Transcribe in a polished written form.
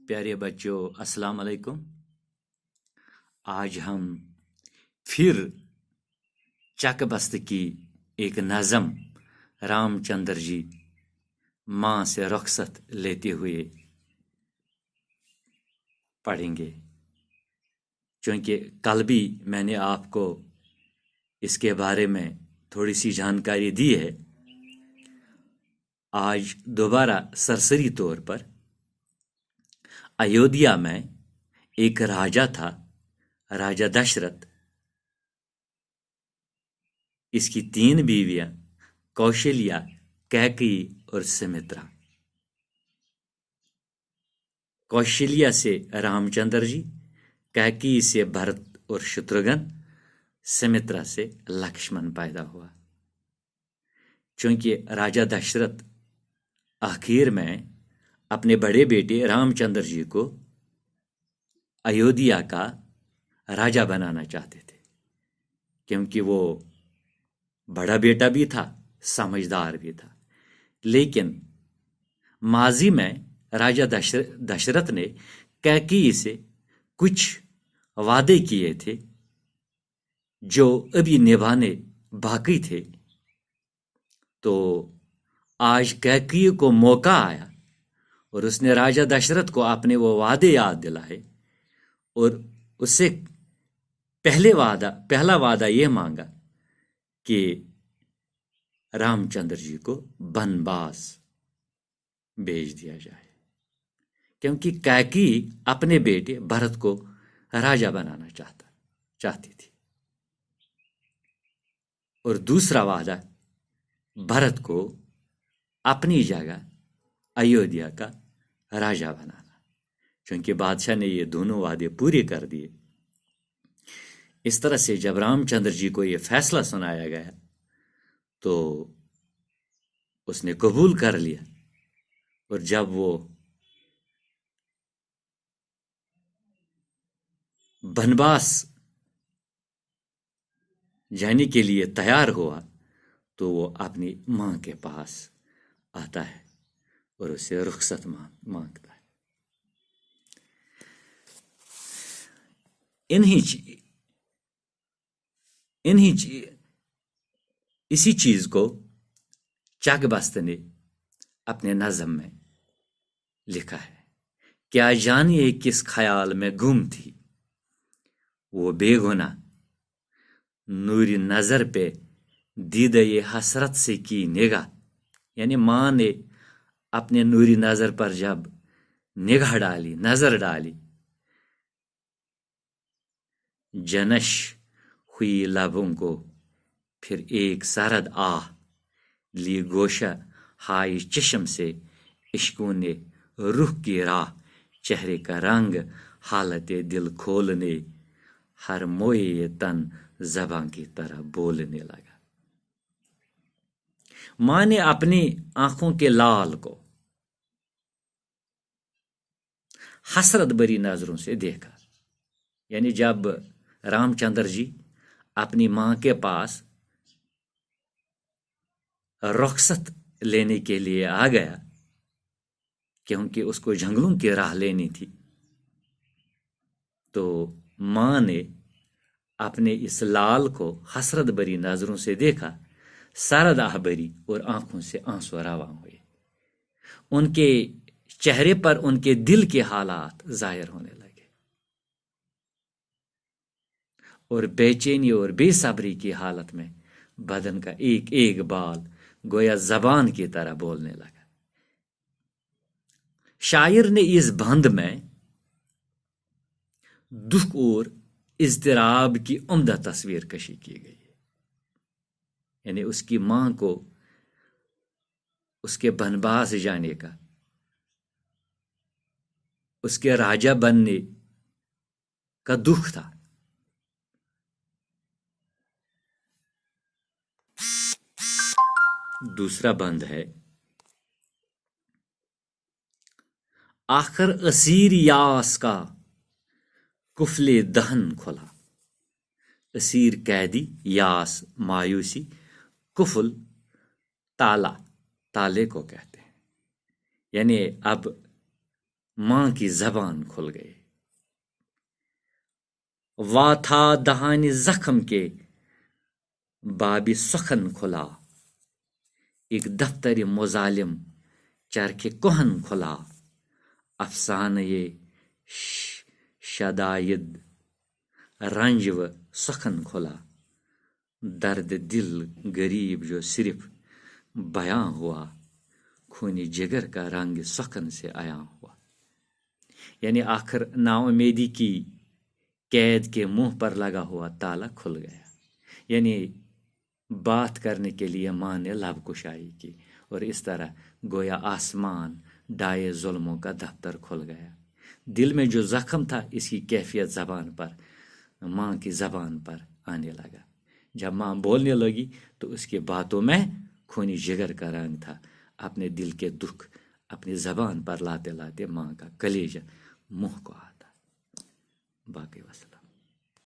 پیارے بچوں، السلام علیکم۔ آج ہم پھر چک بست کی ایک نظم رام چندر جی ماں سے رخصت لیتے ہوئے پڑھیں گے، چونکہ کل بھی میں نے آپ کو اس کے بارے میں تھوڑی سی جانکاری دی ہے۔ آج دوبارہ سرسری طور پر ایودھیا میں ایک راجا تھا، راجہ دشرت۔ اس کی 3 بیویاں کوشلیہ، کیکئی اور سمترا۔ کوشلیہ سے رام چندر جی، کیکئی سے بھرت اور شتروگھن، سمترا سے لکشمن پیدا ہوا۔ چونکہ راجہ دشرت آخر میں اپنے بڑے بیٹے رام چندر جی کو ایودھیا کا راجا بنانا چاہتے تھے، کیونکہ وہ بڑا بیٹا بھی تھا، سمجھدار بھی تھا۔ لیکن ماضی میں راجہ دشرت نے کیکئی سے کچھ وعدے کیے تھے جو ابھی نبھانے باقی تھے۔ تو آج کیکئی کو موقع آیا اور اس نے راجہ دشرت کو اپنے وہ وعدے یاد دلائے، اور اس سے پہلا وعدہ یہ مانگا کہ رام چندر جی کو بنواس بھیج دیا جائے، کیونکہ کیکئی اپنے بیٹے بھرت کو راجا بنانا چاہتی تھی۔ اور دوسرا وعدہ بھرت کو اپنی جگہ ایودھیا کا راجا بنانا، چونکہ بادشاہ نے یہ دونوں وعدے پورے کر دیے۔ اس طرح سے جب رام چندر جی کو یہ فیصلہ سنایا گیا تو اس نے قبول کر لیا، اور جب وہ بنواس جانے کے لیے تیار ہوا تو وہ اپنی ماں کے پاس آتا ہے اور اسے رخصت مانگتا ہے۔ اسی چیز کو چک بست نے اپنے نظم میں لکھا ہے۔ کیا جانیے کس خیال میں گم تھی وہ بے گناہ، نوری نظر پہ دیدہ حسرت سے کی نگاہ۔ یعنی ماں نے اپنے نوری نظر پر جب نگاہ ڈالی، نظر ڈالی، جنش ہوئی لبوں کو پھر ایک سرد آہ، لی گوشہ ہائی چشم سے عشقوں نے روح کی راہ، چہرے کا رنگ حالت دل کھولنے، ہر موئے تن زباں کی طرح بولنے لگا۔ ماں نے اپنی آنکھوں کے لال کو حسرت بری نظروں سے دیکھا۔ یعنی جب رام چندر جی اپنی ماں کے پاس رخصت لینے کے لیے آ گیا، کیونکہ اس کو جنگلوں کی راہ لینی تھی، تو ماں نے اپنے اس لال کو حسرت بری نظروں سے دیکھا، سرد آہ بری، اور آنکھوں سے آنسو رواں ہوئے۔ ان کے چہرے پر ان کے دل کے حالات ظاہر ہونے لگے، اور بے چینی اور بے صبری کی حالت میں بدن کا ایک ایک بال گویا زبان کی طرح بولنے لگا۔ شاعر نے اس بند میں دکھ اور اضطراب کی عمدہ تصویر کشی کی گئی ہے۔ یعنی اس کی ماں کو اس کے بنواس جانے کا، اس کے راجا بننے کا دکھ تھا۔ دوسرا بند ہے، آخر اسیر یاس کا قفل دہن کھلا۔ اسیر قیدی، یاس مایوسی، قفل تالے کو کہتے ہیں۔ یعنی اب ماں کی زبان کھل گئی. وا تھا دہانی زخم کے بابی سخن کھلا، ایک دفتر مظالم چرخ کہن کھلا. افسانہ یہ شدائد رنج و سخن کھلا. درد دل غریب جو صرف بیاں ہوا، خون جگر کا رنگ سخن سے عیاں ہوا. یعنی آخر نا امیدی کی قید کے منہ پر لگا ہوا تالا کھل گیا. یعنی بات کرنے کے لیے ماں نے لب کشائی کی، اور اس طرح گویا آسمان ڈائے ظلموں کا دفتر کھل گیا. دل میں جو زخم تھا اس کی کیفیت زبان پر، ماں کی زبان پر آنے لگا. جب ماں بولنے لگی تو اس کی باتوں میں خونی جگر کا رنگ تھا. اپنے دل کے دکھ اپنی زبان پر لاتے لاتے ماں کا کلیجہ منہ کو آتا. باقی وسلام.